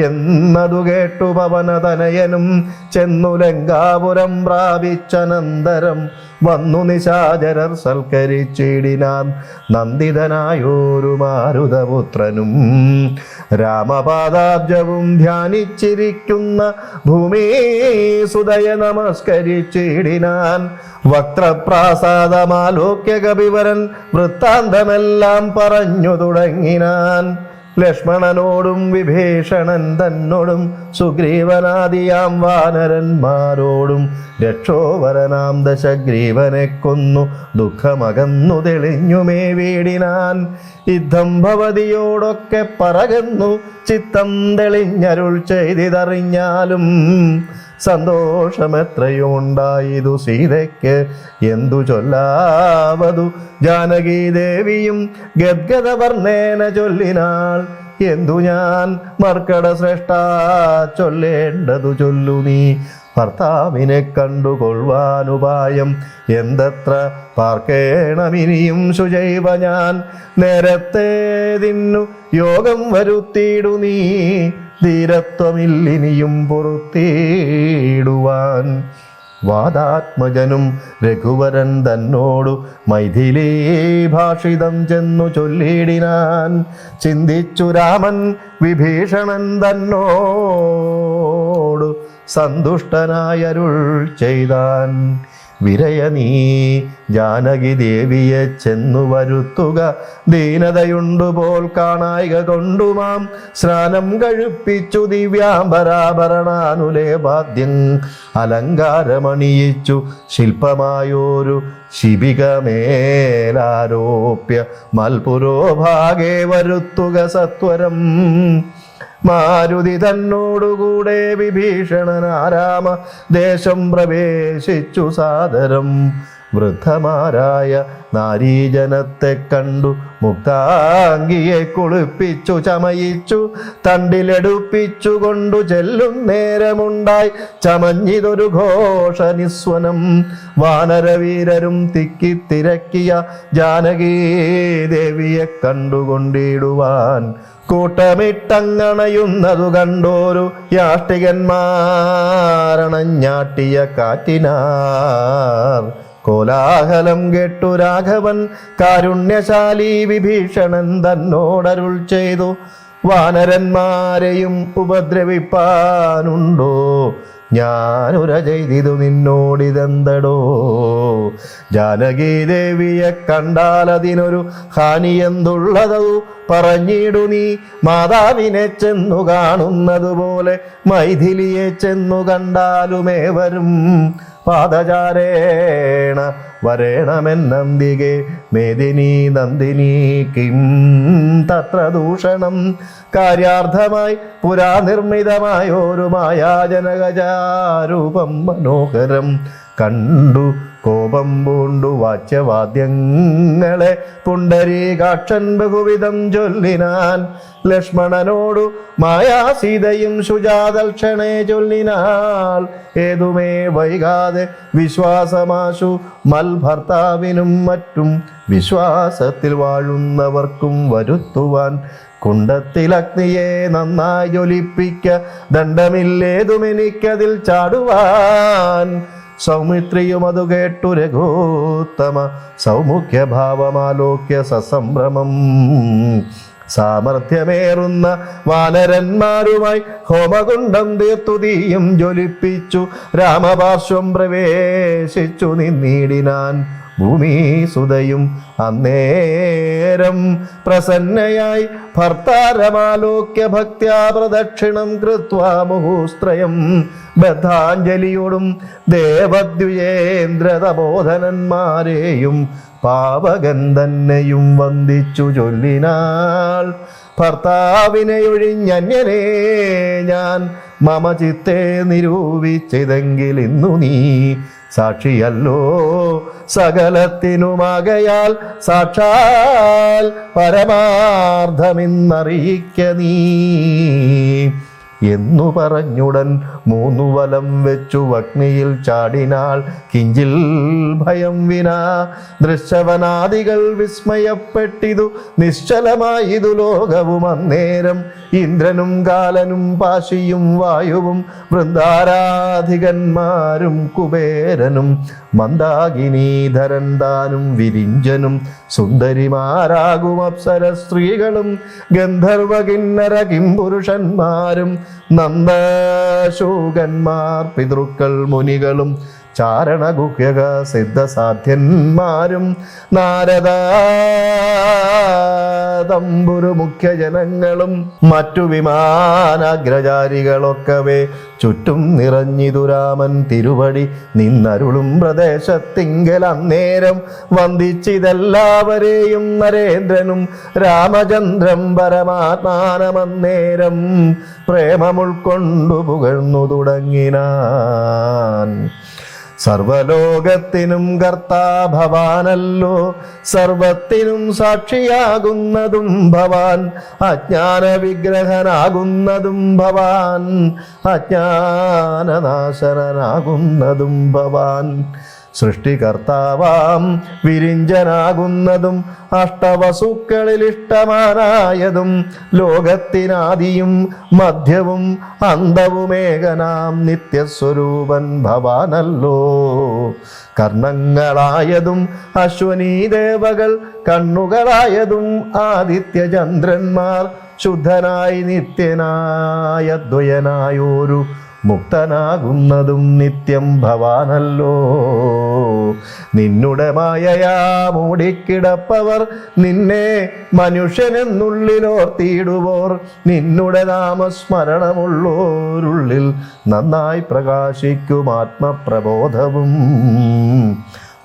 Speaker 6: എന്നതു കേട്ടു പവനതനയനും ചെന്നു ലങ്കാപുരം പ്രാപിച്ചനന്തരം വന്നു നിശാചരർ സൽക്കരിച്ചിടിനാൻ നന്ദിതനായോരു മാരുതപുത്രനും. രാമപാദാബ്ജവും ധ്യാനിച്ചിരിക്കുന്ന ഭൂമി സുതയ നമസ്കരിച്ചിടിനാൻ. വക്രപ്രാസാദമാലോക്യ കപിവരൻ വൃത്താന്തമെല്ലാം പറഞ്ഞു തുടങ്ങിനാൻ. ലക്ഷ്മണനോടും വിഭീഷണൻ തന്നോടും സുഗ്രീവനാദിയാം വാനരന്മാരോടും രക്ഷോവരനാം ദശഗ്രീവനെ കൊന്നു ദുഃഖമകന്നു തെളിഞ്ഞുമേ വീടിനാൻ. യുദ്ധം ഭവതിയോടൊക്കെ പറകുന്നു ചിത്തം തെളിഞ്ഞരുൾ ചെയ്തിതറിഞ്ഞാലും സന്തോഷമെത്രയുണ്ടായതു സീതയ്ക്ക് എന്തു ചൊല്ലാവതു. ജാനകി ദേവിയും ഗദ്ഗദവർണ്ണേന ചൊല്ലിനാൾ, എന്തു ഞാൻ മർക്കട ശ്രേഷ്ഠ ചൊല്ലേണ്ടതു ചൊല്ലു നീ. ഭർത്താവിനെ കണ്ടുകൊള്ളുവാനുപായം എന്തെത്ര പാർക്കേണമിനിയും ശുചൈവ ഞാൻ. നേരത്തേതിന്നു യോഗം വരുത്തിയിടു നീ, ധീരത്വമില്ലിനിയും പൊറുത്തിടുവാൻ. വാദാത്മജനും രഘുവരൻ തന്നോടു മൈഥിലീ ഭാഷിതം ചെന്നു ചൊല്ലിടിനാൻ. ചിന്തിച്ചു രാമൻ വിഭീഷണൻ തന്നോടു സന്തുഷ്ടനായരുൾ ചെയ്താൻ. വിരയ നീ ജാനകി ദേവിയെ ചെന്നു വരുത്തുക, ദീനതയുണ്ടുപോൽ കാണായിക കൊണ്ടുമാം സ്നാനം കഴിപ്പിച്ചു ദിവ്യാംബരാഭരണാനുലേപാദ്യം അലങ്കാരമണിയിച്ചു ശില്പമായോരു ശിബികമേലാരോപ്യ മൽപുരോഭാഗേ വരുത്തുക സത്വരം. മാരുതി തന്നോടുകൂടെ വിഭീഷണനാരാമ ദേശം പ്രവേശിച്ചു സാദരം. വൃദ്ധമാരായ നാരീജനത്തെ കണ്ടു മുക്താംഗിയെ കുളിപ്പിച്ചു ചമയിച്ചു തണ്ടിലെടുപ്പിച്ചു കൊണ്ടു ചെല്ലും നേരമുണ്ടായി ചമഞ്ഞിതൊരു ഘോഷനിസ്വനം. വാനരവീരരും തിക്കിത്തിരക്കിയ ജാനകീ ദേവിയെ കണ്ടുകൊണ്ടിടുവാൻ കൂട്ടമിട്ടങ്ങണയുന്നതു കണ്ടോരു യാഷ്ടികന്മാരണഞ്ഞാട്ടിയ കാറ്റിനാർ. കോലാഹലം കേട്ടു രാഘവൻ കാരുണ്യശാലി വിഭീഷണൻ തന്നോടരുൾ ചെയ്തു, വാനരന്മാരെയും ഉപദ്രവിപ്പാനുണ്ടോ? ഞാനുര ചെയ്തിതു നിന്നോടിതെന്തടോ? ജാനകി ദേവിയെ കണ്ടാൽ അതിനൊരു ഹാനിയെന്തുള്ളതു പറഞ്ഞിടു നീ. മാതാവിനെ ചെന്നു കാണുന്നതുപോലെ മൈഥിലിയെ ചെന്നു കണ്ടാലുമേവരും പാദചാരേണ വരേണമെന്നന്തികെ. മേദിനി നന്ദിനി കിം തത്ര ദൂഷണം. കാര്യാർത്ഥമായി പുരാ നിർമ്മിതമായൊരു മായാജനകജാരൂപം മനോഹരം കണ്ടു കോപം പൂണ്ടു വാച്യവാദ്യങ്ങളെ പുണ്ടരീകാക്ഷൻ ബഹുവിധം ചൊല്ലിനാൻ. ലക്ഷ്മണനോടു മായാസീതയും ശുചാദൽക്ഷണേ ചൊല്ലിനാൾ. ഏതുമേ വൈകാതെ വിശ്വാസമാശു മൽഭർത്താവിനും മറ്റും വിശ്വാസത്തിൽ വാഴുന്നവർക്കും വരുത്തുവാൻ. കുണ്ടത്തിലഗ്നിയെ നന്നായി ജ്വലിപ്പിക്ക, ദണ്ഡമില്ലേതുമെനിക്കതിൽ ചാടുവാൻ. സൗമിത്രിയും അതു കേട്ടു രഘോത്തമ സൗമുഖ്യഭാവമാലോക്യ സസംഭ്രമം. സാമർഥ്യമേറുന്ന വാനരന്മാരുമായി ഹോമകുണ്ഡം തീർത്തു തീയും ജ്വലിപ്പിച്ചു രാമപാർശ്വം പ്രവേശിച്ചു നിന്നിടിനാൻ. ഭൂമിസുതയും അന്നേരം പ്രസന്നയായി ഭർത്താരമാലോക്യ ഭക്ത്യാ പ്രദക്ഷിണം കൃത്വാ മുഹൂസ്ത്രയം ബദ്ധാഞ്ജലിയോടും ദേവദ്വിജേന്ദ്രതബോധനന്മാരെയും പാവകൻ തന്നെയും വന്ദിച്ചു ചൊല്ലിനാൾ. ഭർത്താവിനെ ഒഴിഞ്ഞന്യനെ ഞാൻ മമ ചിത്തെ നിരൂപിച്ചതെങ്കിൽ ഇന്നു നീ സാക്ഷിയല്ലോ സകലത്തിനുമാകയാൽ സാക്ഷാൽ പരമാർത്ഥമിന്നറിയിക്ക നീ എന്നു പറഞ്ഞുടൻ 3 വലം വെച്ചു അഗ്നിയിൽ ചാടിനാൾ. കിഞ്ചിൽ ഭയം വിനാ ദൃശ്യവനാദികൾ വിസ്മയപ്പെട്ടിതു നിശ്ചലമായിതു ലോകവും അന്നേരം. ഇന്ദ്രനും കാലനും പാശിയും വായുവും വൃന്ദാരാധികന്മാരും കുബേരനും മന്ദാകിനീധരൻ താനും വിരിഞ്ചനും സുന്ദരിമാരാകും അപ്സര സ്ത്രീകളും ഗന്ധർവ കിന്നര കിംപുരുഷന്മാരും നന്ദശൂകന്മാർ പിതൃക്കൾ മുനികളും ചാരണഗുഹ്യക സിദ്ധസാധ്യന്മാരും നാരദ തമ്പുരു മുഖ്യജനങ്ങളും മറ്റു വിമാനാഗ്രചാരികളൊക്കവേ ചുറ്റും നിറഞ്ഞിതു രാമൻ തിരുവടി നിന്നരുളും പ്രദേശത്തിങ്കൽ. അന്നേരം വന്ദിച്ചിതെല്ലാവരെയും നരേന്ദ്രനും രാമചന്ദ്രം പരമാത്മാനമന്നേരം പ്രേമമുൾക്കൊണ്ടു പുകഴ്ന്നു തുടങ്ങിനാൻ. സർവലോകത്തിനും കർത്താ ഭവാനല്ലോ, സർവത്തിനും സാക്ഷിയാകുന്നതും ഭവാൻ, അജ്ഞാന വിഗ്രഹനാകുന്നതും ഭവാൻ, അജ്ഞാനനാശനാകുന്നതും ഭവാൻ. സൃഷ്ടികർത്താവാം വിരിഞ്ചനാകുന്നതും അഷ്ടവസുക്കളിൽ ഇഷ്ടമാനായതും ലോകത്തിനാദിയും മധ്യവും അന്തവുമേകനാം നിത്യസ്വരൂപൻ ഭവാനല്ലോ. കർണങ്ങളായതും അശ്വനീ ദേവകൾ കണ്ണുകളായതും ആദിത്യചന്ദ്രന്മാർ ശുദ്ധനായി നിത്യനായ ദ്വയനായോരു മുക്തനാകുന്നതും നിത്യം ഭവാനല്ലോ. നിന്നുടെ മായയാ മൂടിക്കിടപ്പവർ നിന്നെ മനുഷ്യനെന്നുള്ളിലോർത്തിയിടുവോർ നിന്നുടെ നാമസ്മരണമുള്ളോരുള്ളിൽ നന്നായി പ്രകാശിക്കും ആത്മപ്രബോധവും.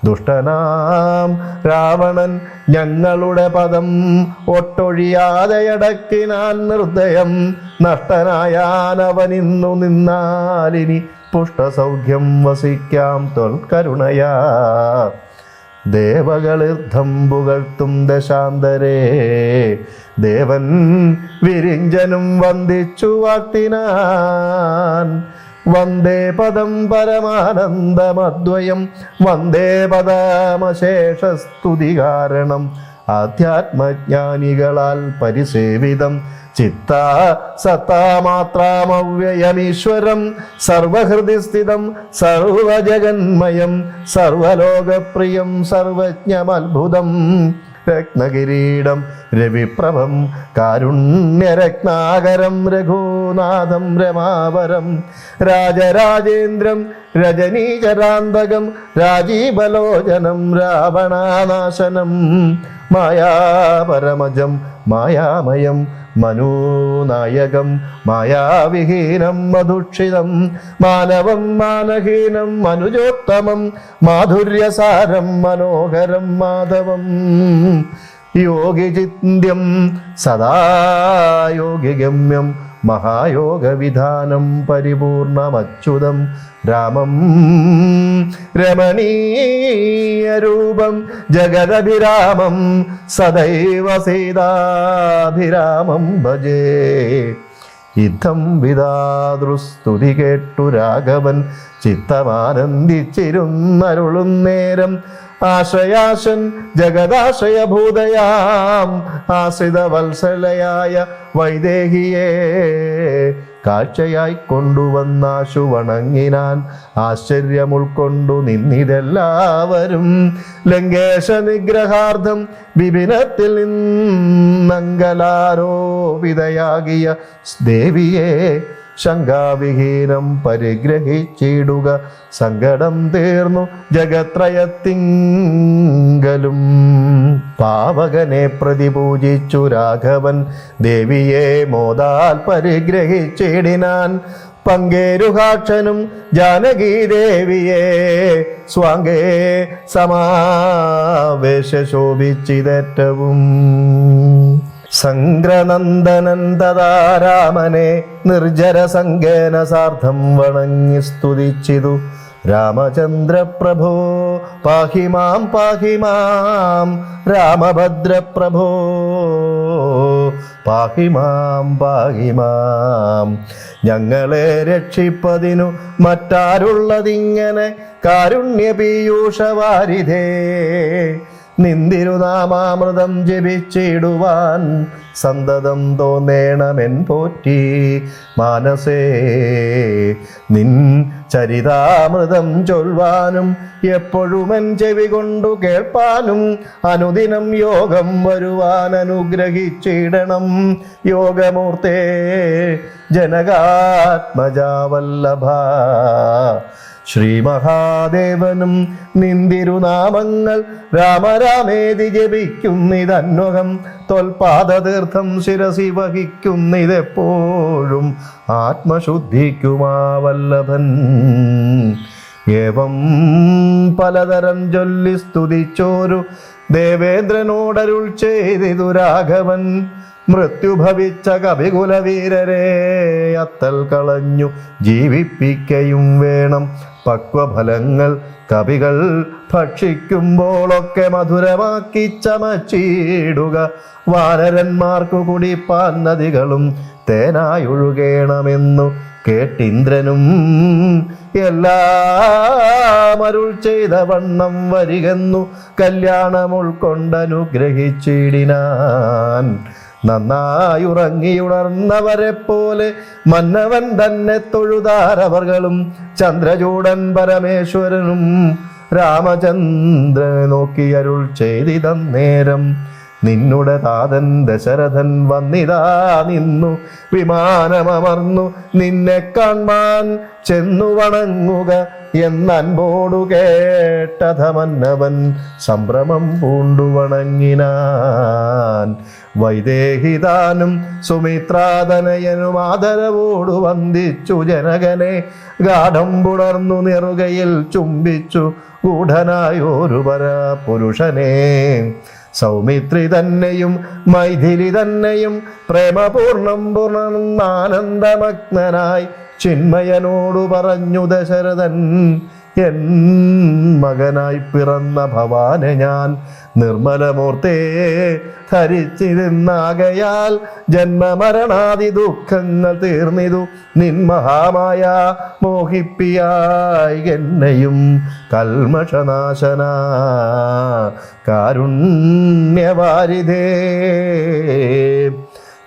Speaker 6: ദുഷ്ടനാം രാവണൻ ഞങ്ങളുടെ പദം ഒട്ടൊഴിയാതെയടക്കിനാൻ നിർദ്ദയം. നഷ്ടനായാനവനിന്നു നിന്നാലിനി പുഷ്ടസൗഖ്യം വസിക്കാം ത്വൽക്കരുണയാ. ദേവകളിർദ്ധം പുകഴ്ത്തും ദശാന്തരേ ദേവൻ വിരിഞ്ചനും വന്ദിച്ചു വാഴ്ത്തിനാൻ. വന്ദേ പദം പരമാനന്ദമദ്വയം വന്ദേ പദമശേഷസ്തുതി കാരണം. ആധ്യാത്മജ്ഞാനികളാൽ പരിസേവിതം ചിത്താ സത്താമാത്രാമവ്യയമീശ്വരം സർവഹൃദി സ്ഥിതം സർവജഗന്മയം സർവലോകപ്രിയം സർവജ്ഞമത്ഭുതം. രത്നകിരീടം രവിപ്രഭം കാരുണ്യരത്നാകരം രഘുനാഥം രമാവരം രാജരാജേന്ദ്രം രജനീചരാന്തകം രാജീവലോചനം രാവണാനാശനം മായാപരമജം മായാമയം മനോനായകം മായാവിഹീനം മധുക്ഷിതം മാനവം മാനഹീനം മനുജോത്തമം മാധുര്യസാരം മനോഹരം മാധവം യോഗിചിന്യം സദാ യോഗിഗമ്യം മഹായോഗവിധാനം പരിപൂർണമച്യുതം രാമം രമണീയരൂപം ജഗദഭിരാമം സദൈവ സീതാഭിരാമം ഭജേ. യുദ്ധം വിധാതൃസ്തുതി കേട്ടു രാഘവൻ ചിത്തമാനന്ദിച്ചിരുന്നരുളും നേരം ആശ്രയാശൻ ജഗദാശ്രയഭൂതയാം ആശ്രിത വത്സലയായ വൈദേഹിയെ കാഴ്ചയായി കൊണ്ടുവന്നാശു വണങ്ങിനാൻ ആശ്ചര്യം ഉൾക്കൊണ്ടു നിന്നിതെല്ലാവരും ലങ്കേശ നിഗ്രഹാർത്ഥം വിപിനത്തിൽ നിന്നങ്കലാരോപിതയാകിയ ദേവിയെ ശങ്കാവിഹീനം പരിഗ്രഹിച്ചിടുക സങ്കടം തീർന്നു ജഗത്രയത്തിങ്കലും. പാവകനെ പ്രതിപൂജിച്ചു രാഘവൻ ദേവിയെ മോദാൽ പരിഗ്രഹിച്ചിടിനാൻ പങ്കേരുഹാക്ഷനും ജാനകീ ദേവിയെ സ്വാംഗേ സമാവേശ ശോഭിച്ചിതേറ്റവും. സംഗ്രനന്ദനൻ തഥാ രാമനെ നിർജര സങ്കേന സാർത്ഥം വണങ്ങി സ്തുതിച്ചിതു. രാമചന്ദ്ര പ്രഭോ പാഹി മാം പാഹി മാം രാമഭദ്ര പ്രഭോ പാഹി മാം പാഹി മാം. ഞങ്ങളെ രക്ഷിപ്പതിനു മറ്റാരുള്ളതിങ്ങനെ കാരുണ്യപീയൂഷവാരിധേ നിന്തിരുനാമാമൃതം ജപിച്ചിടുവാൻ സന്തതം തോന്നേണമെൻ പോറ്റി മാനസേ. നിൻ ചരിതാമൃതം ചൊൽവാനും എപ്പോഴുമെൻ ചെവി കൊണ്ടു കേൾപ്പാനും അനുദിനം യോഗം വരുവാൻ അനുഗ്രഹിച്ചിടണം യോഗമൂർത്തേ ജനകാത്മജാവല്ലഭ. ശ്രീമഹാദേവനും നിന്തിരുനാമങ്ങൾ രാമരാമേതി ജപിക്കുന്നിതന്വകം തൊൽപാദതീർത്ഥം ശിരസി വഹിക്കുന്നിതെപ്പോഴും ആത്മശുദ്ധിക്കുമാ വല്ലഭൻ. ഏവം പലതരം ചൊല്ലി സ്തുതിച്ചോരു ദേവേന്ദ്രനോടരുൾ ചെയ്തിതു രാഘവൻ. മൃത്യുഭവിച്ച കവികുലവീരരെ അത്തൽ കളഞ്ഞു ജീവിപ്പിക്കയും വേണം. പക്വഫലങ്ങൾ കവികൾ ഭക്ഷിക്കുമ്പോഴൊക്കെ മധുരമാക്കി ചമച്ചിടുക. വാനരന്മാർക്കു കുടിപ്പാൻ നദികളും തേനായൊഴുകേണമെന്നു കേട്ടിന്ദ്രനും എല്ലാം അരുൾ ചെയ്ത വണ്ണം വരികെന്നു കല്യാണം ഉൾക്കൊണ്ടനുഗ്രഹിച്ചിടിനാൻ. നന്നായുറങ്ങിയുണർന്നവരെ പോലെ മന്നവൻ തന്നെ തൊഴുതാരവർകളും ചന്ദ്രചൂടൻ പരമേശ്വരനും രാമചന്ദ്രനെ നോക്കി അരുൾ ചെയ്തിതന്നേരം. നിന്നുടെ താതൻ ദശരഥൻ വന്നിതാ നിന്നു വിമാനമർന്നു നിന്നെ കാൺമാൻ ചെന്നു വണങ്ങുക എന്നൻപോടു കേട്ടഥ മന്നവൻ സംഭ്രമം പൂണ്ടു വണങ്ങിനാൻ. വൈദേഹിതാനും സുമിത്രാതനയനും ആദരവോടു വന്ദിച്ചു ജനകനെ ഗാഠം പുണർന്നു നെറുകയിൽ ചുംബിച്ചു ഗൂഢനായൊരു പരപുരുഷനെ. സൗമിത്രി തന്നെയും മൈഥിലി തന്നെയും പ്രേമപൂർണം പുണർന്നാനന്ദമഗ്നനായി ചിന്മയനോടു പറഞ്ഞു ദശരഥൻ. എൻ മകനായി പിറന്ന ഭവാനെ ഞാൻ നിർമ്മലമൂർത്തേ ധരിച്ചിരുന്നാകയാൽ ജന്മമരണാദി ദുഃഖങ്ങൾ തീർന്നിതു നിൻ മഹാമായ മോഹിപ്പിയായി എന്നെയും കൽമഷനാശന കാരുണ്യവാരിധേ.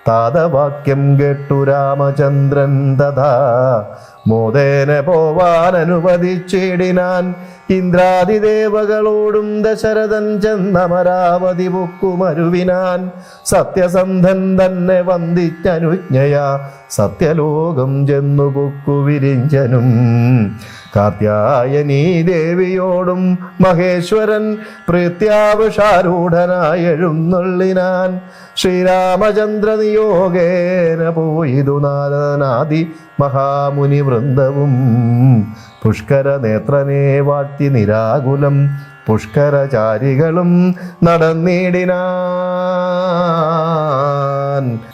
Speaker 6: താതവാക്യം കേട്ടു രാമചന്ദ്രൻ തഥാ മോദേന പോവാൻ അനുവദിച്ചിടിനാൻ. ഇന്ദ്രാദിദേവകളോടും ദശരഥൻ ചെന്നമരാവതി പൊക്കുമരുവിനാൻ സത്യസന്ധൻ തന്നെ വന്ദിച്ചനുജ്ഞയാ സത്യലോകം ചെന്നു പൊക്കു വിരിഞ്ചനും കാർത്യായനീ ദേവിയോടും മഹേശ്വരൻ പ്രീത്യാവശാരൂഢനായി എഴുന്നള്ളിനാൻ ശ്രീരാമചന്ദ്ര നിയോഗേന പോയിതു നാരദനാദി മഹാമുനി വൃന്ദവും പുഷ്കര നേത്രനെ വാഴ്ത്തി നിരാകുലം പുഷ്കരചാരികളും നടന്നിടിനാൻ.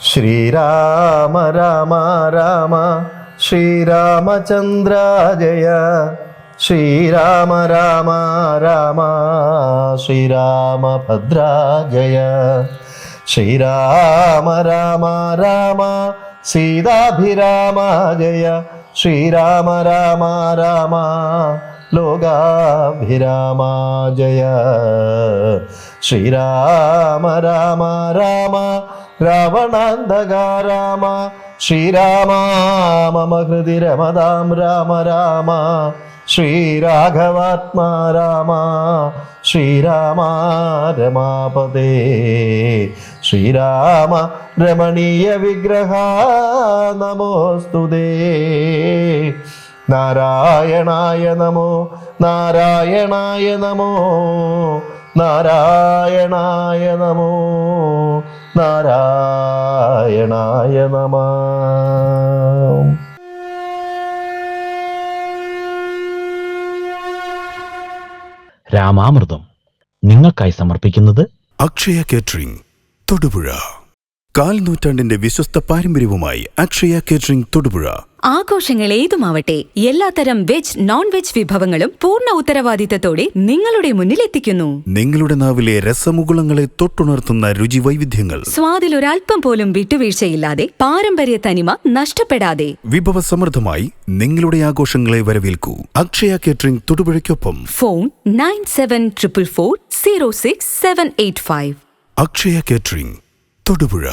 Speaker 6: ശ്രീരാമ രാമ രാമ ശ്രീരാമചന്ദ്ര ജയ ശ്രീരാമ രാമ രാമ ശ്രീരാമഭദ്ര ജയ ശ്രീരാമ രാമ രാമ സീതാഭിരാമ ജയ ശ്രീരാമ രാമ രാമ ലോകാഭിരാമ ജയ ശ്രീരാമ രാമ രാമ രാവണാന്തക രാമ ശ്രീരാമ മമ ഹൃദി രമതാം രാമ രാമ ശ്രീരാഘവാത്മാ രാമ ശ്രീരാമ രമാപദേ ശ്രീരാമ രമണീയ വിഗ്രഹ നമോസ്തുതേ. നാരായണായ നമോ നാരായണായ നമോ നാരായണായ നമോ നാരായണായ നമഃ.
Speaker 1: രാമാമൃതം നിങ്ങൾക്കായി സമർപ്പിക്കുന്നത്
Speaker 2: അക്ഷയ കേറ്ററിംഗ് തൊടുപുഴ. കാൽ നൂറ്റാണ്ടിന്റെ വിശ്വസ്ത പാരമ്പര്യവുമായി അക്ഷയ കേറ്ററിംഗ് തൊടുപുഴ.
Speaker 3: ആഘോഷങ്ങൾ ഏതുമാവട്ടെ എല്ലാത്തരം വെജ് നോൺ വെജ് വിഭവങ്ങളും പൂർണ്ണ ഉത്തരവാദിത്തത്തോടെ നിങ്ങളുടെ മുന്നിൽ എത്തിക്കുന്നു.
Speaker 2: നിങ്ങളുടെ നാവിലെ രസമുകുളങ്ങളെ തൊട്ടുണർത്തുന്ന രുചി വൈവിധ്യങ്ങൾ,
Speaker 3: സ്വാദിൽ ഒരൽപ്പം പോലും വിട്ടുവീഴ്ചയില്ലാതെ പാരമ്പര്യ തനിമ നഷ്ടപ്പെടാതെ
Speaker 2: വിഭവസമൃദ്ധമായി നിങ്ങളുടെ ആഘോഷങ്ങളെ വരവേൽക്കൂ. അക്ഷയ കേറ്ററിംഗ് തൊടുപുഴയ്ക്കൊപ്പം
Speaker 3: ഫോൺ 9744406785.
Speaker 2: അക്ഷയ കേറ്ററിംഗ് തൊടുപുഴ.